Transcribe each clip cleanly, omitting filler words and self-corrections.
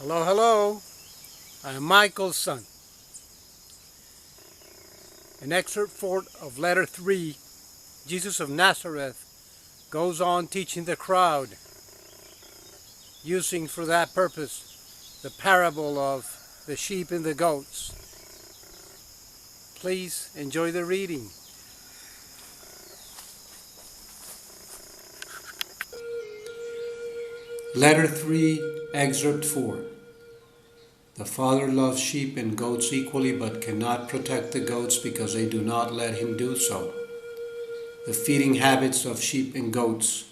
Hello, hello. I am Michael's son. In Excerpt 4 of Letter 3, Jesus of Nazareth goes on teaching the crowd, using for that purpose the parable of the sheep and the goats. Please enjoy the reading. Letter 3, Excerpt 4. The father loves sheep and goats equally, but cannot protect the goats because they do not let him do so. The feeding habits of sheep and goats.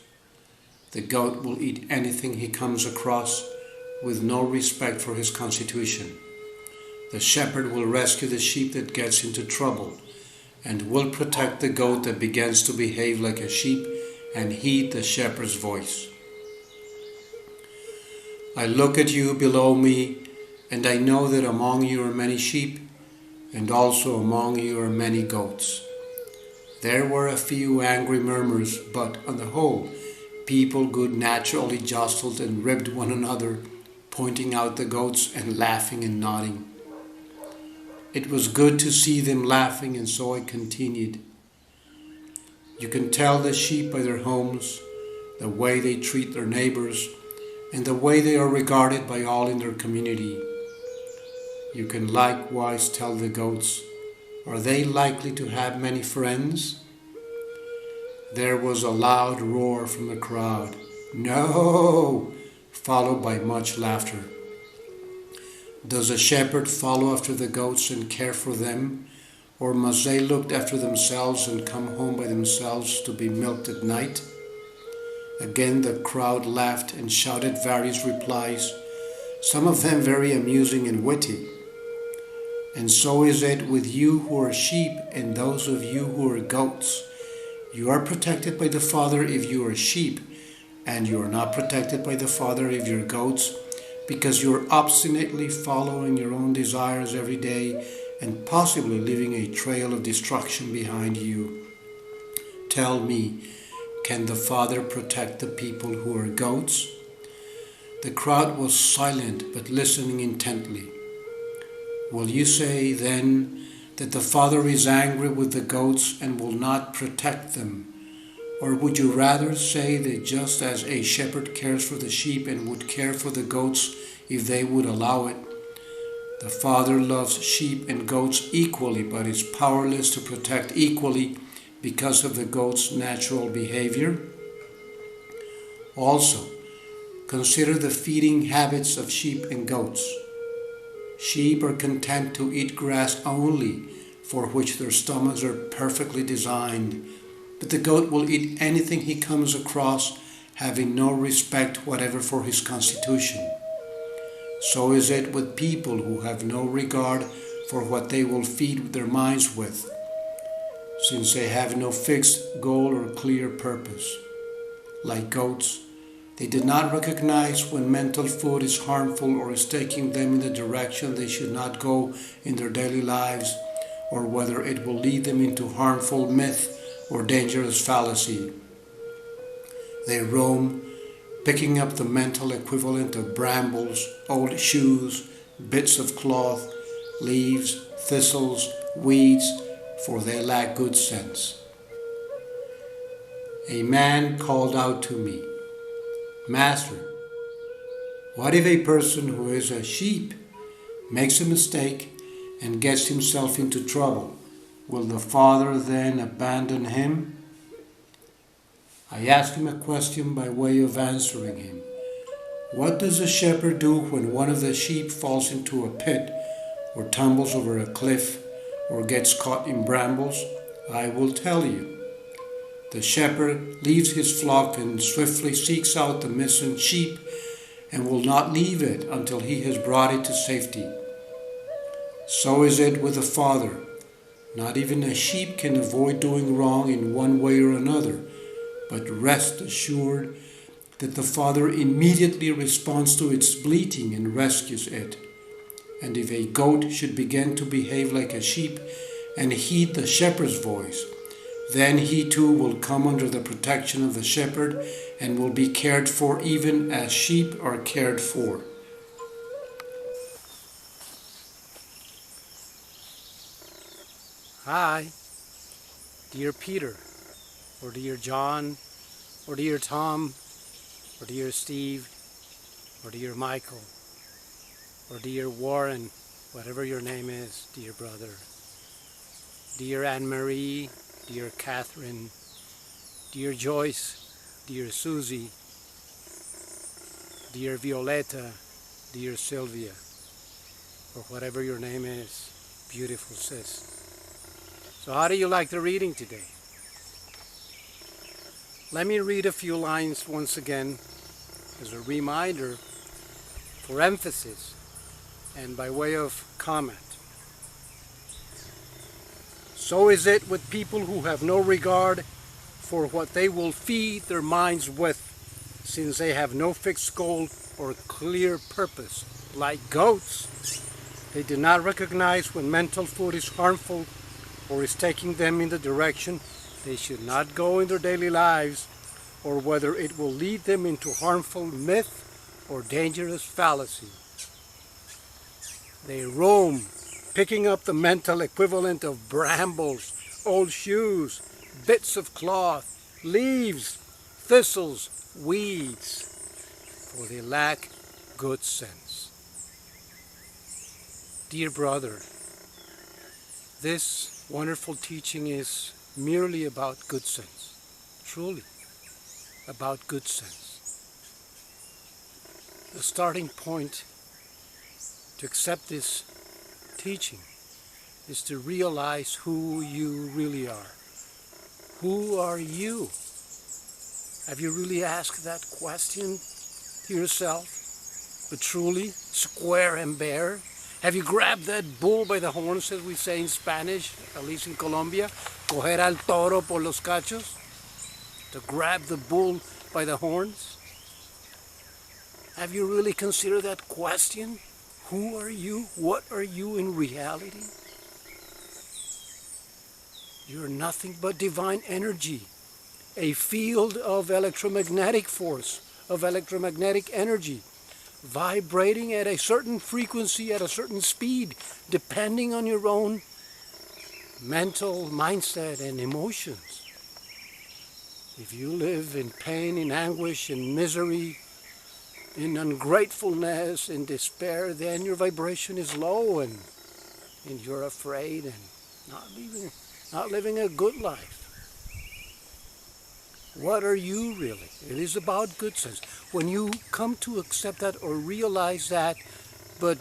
The goat will eat anything he comes across with no respect for his constitution. The shepherd will rescue the sheep that gets into trouble and will protect the goat that begins to behave like a sheep and heed the shepherd's voice. I look at you below me, and I know that among you are many sheep, and also among you are many goats. There were a few angry murmurs, but on the whole, people good-naturally jostled and ribbed one another, pointing out the goats and laughing and nodding. It was good to see them laughing, and so I continued. You can tell the sheep by their homes, the way they treat their neighbors, and the way they are regarded by all in their community. You can likewise tell the goats, are they likely to have many friends? There was a loud roar from the crowd, no, followed by much laughter. Does a shepherd follow after the goats and care for them, or must they look after themselves and come home by themselves to be milked at night? Again the crowd laughed and shouted various replies, some of them very amusing and witty. And so is it with you who are sheep and those of you who are goats. You are protected by the Father if you are sheep, and you are not protected by the Father if you are goats, because you are obstinately following your own desires every day and possibly leaving a trail of destruction behind you. Tell me, can the Father protect the people who are goats? The crowd was silent but listening intently. Will you say then that the Father is angry with the goats and will not protect them? Or would you rather say that just as a shepherd cares for the sheep and would care for the goats if they would allow it, the Father loves sheep and goats equally but is powerless to protect equally because of the goat's natural behavior? Also, consider the feeding habits of sheep and goats. Sheep are content to eat grass only, for which their stomachs are perfectly designed, but the goat will eat anything he comes across, having no respect whatever for his constitution. So is it with people who have no regard for what they will feed their minds with, since they have no fixed goal or clear purpose. Like goats, they did not recognize when mental food is harmful or is taking them in the direction they should not go in their daily lives, or whether it will lead them into harmful myth or dangerous fallacy. They roam, picking up the mental equivalent of brambles, old shoes, bits of cloth, leaves, thistles, weeds, for they lack good sense. A man called out to me, Master, what if a person who is a sheep makes a mistake and gets himself into trouble? Will the Father then abandon him? I asked him a question by way of answering him. What does a shepherd do when one of the sheep falls into a pit or tumbles over a cliff or gets caught in brambles? I will tell you. The shepherd leaves his flock and swiftly seeks out the missing sheep and will not leave it until he has brought it to safety. So is it with the Father. Not even a sheep can avoid doing wrong in one way or another, but rest assured that the Father immediately responds to its bleating and rescues it. And if a goat should begin to behave like a sheep and heed the shepherd's voice, then he too will come under the protection of the shepherd and will be cared for even as sheep are cared for. Hi, dear Peter, or dear John, or dear Tom, or dear Steve, or dear Michael, or dear Warren, whatever your name is, dear brother. Dear Anne-Marie, dear Catherine, dear Joyce, dear Susie, dear Violetta, dear Sylvia, or whatever your name is, beautiful sis. So how do you like the reading today? Let me read a few lines once again as a reminder for emphasis and by way of comment. So is it with people who have no regard for what they will feed their minds with, since they have no fixed goal or clear purpose. Like goats, they do not recognize when mental food is harmful or is taking them in the direction they should not go in their daily lives, or whether it will lead them into harmful myth or dangerous fallacy. They roam, picking up the mental equivalent of brambles, old shoes, bits of cloth, leaves, thistles, weeds, for they lack good sense. Dear brother, this wonderful teaching is merely about good sense, truly about good sense. The starting point to accept this teaching is to realize who you really are. Who are you? Have you really asked that question to yourself, but truly, square and bare? Have you grabbed that bull by the horns, as we say in Spanish, at least in Colombia? Coger al toro por los cachos? To grab the bull by the horns? Have you really considered that question? Who are you? What are you in reality? You're nothing but divine energy, a field of electromagnetic force, of electromagnetic energy, vibrating at a certain frequency, at a certain speed, depending on your own mental mindset and emotions. If you live in pain, in anguish, in misery, in ungratefulness, in despair, then your vibration is low and you're afraid and not living a good life. What are you really? It is about good sense. When you come to accept that or realize that, but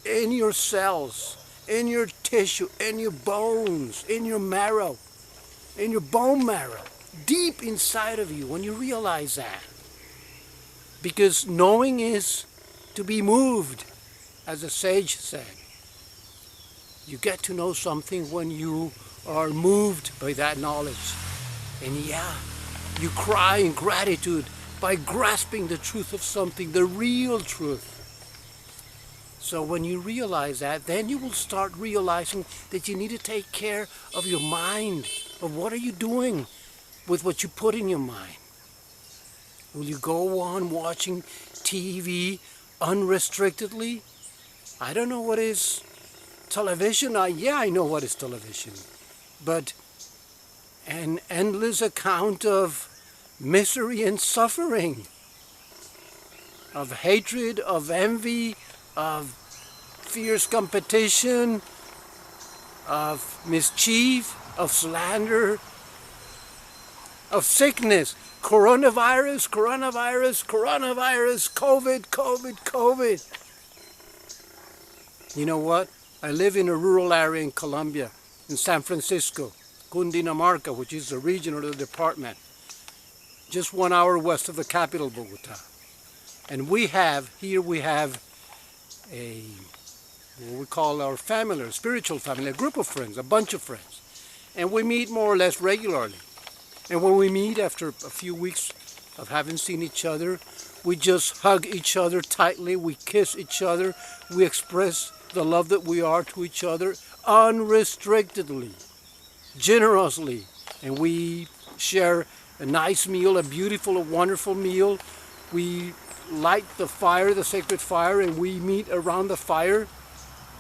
in your cells, in your tissue, in your bones, in your marrow, in your bone marrow, deep inside of you, when you realize that. Because knowing is to be moved, as the sage said. You get to know something when you are moved by that knowledge. And yeah, you cry in gratitude by grasping the truth of something, the real truth. So when you realize that, then you will start realizing that you need to take care of your mind, of what are you doing with what you put in your mind. Will you go on watching TV unrestrictedly? I don't know what is television. I know what is television. But an endless account of misery and suffering, of hatred, of envy, of fierce competition, of mischief, of slander, of sickness, coronavirus, COVID. You know what? I live in a rural area in Colombia, in San Francisco, Cundinamarca, which is the region or the department, just 1 hour west of the capital, Bogota. And we have a, what we call our family, a spiritual family, a group of friends, a bunch of friends. And we meet more or less regularly. And when we meet after a few weeks of having seen each other, we just hug each other tightly, we kiss each other, we express the love that we are to each other unrestrictedly, generously. And we share a nice meal, a beautiful, a wonderful meal. We light the fire, the sacred fire, and we meet around the fire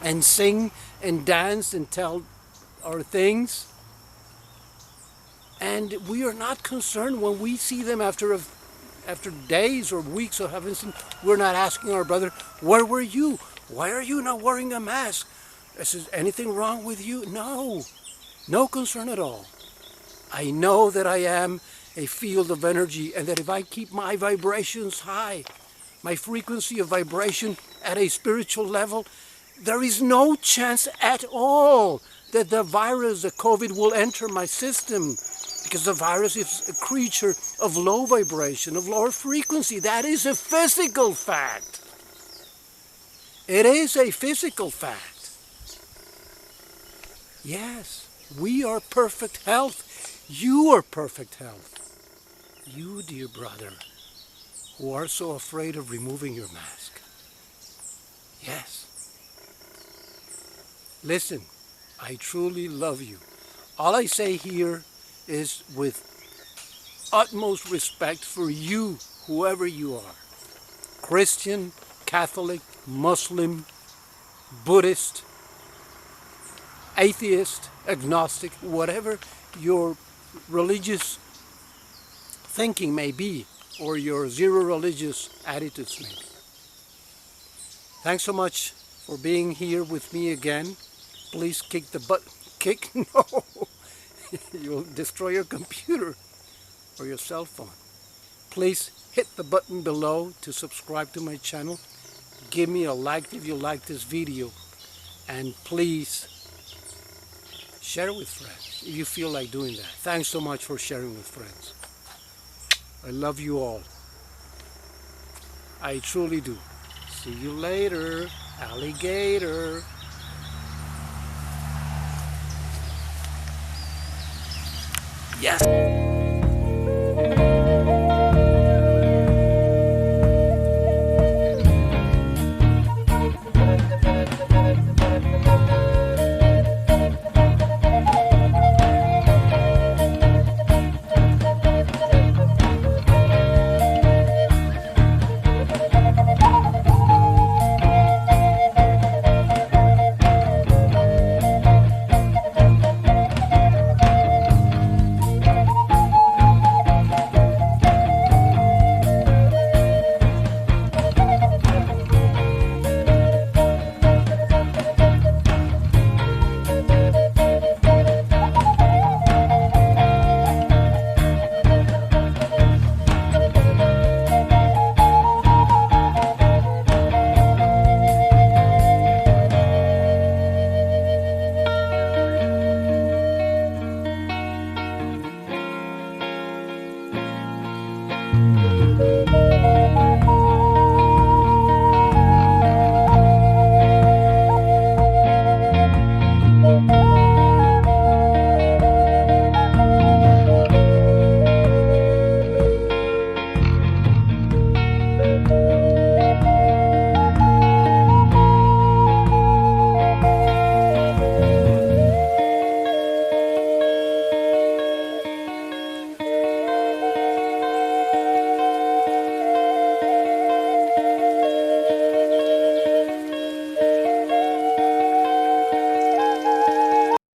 and sing and dance and tell our things, and we are not concerned when we see them after days or weeks of having seen. We're not asking our brother, where were you? Why are you not wearing a mask? Is anything wrong with you? No, no concern at all. I know that I am a field of energy, and that if I keep my vibrations high, my frequency of vibration at a spiritual level, there is no chance at all that the virus, the COVID, will enter my system, because the virus is a creature of low vibration, of lower frequency. That is a physical fact. It is a physical fact. Yes, we are perfect health. You are perfect health. You, dear brother, who are so afraid of removing your mask. Yes. Listen, I truly love you. All I say here is with utmost respect for you, whoever you are. Christian, Catholic, Muslim, Buddhist, atheist, agnostic, whatever your religious thinking may be, or your zero religious attitudes may be. Thanks so much for being here with me again. Please kick the button. Kick? No. You'll destroy your computer or your cell phone. Please hit the button below to subscribe to my channel. Give me a like if you like this video. And please share it with friends if you feel like doing that. Thanks so much for sharing with friends. I love you all. I truly do. See you later, alligator. Yes.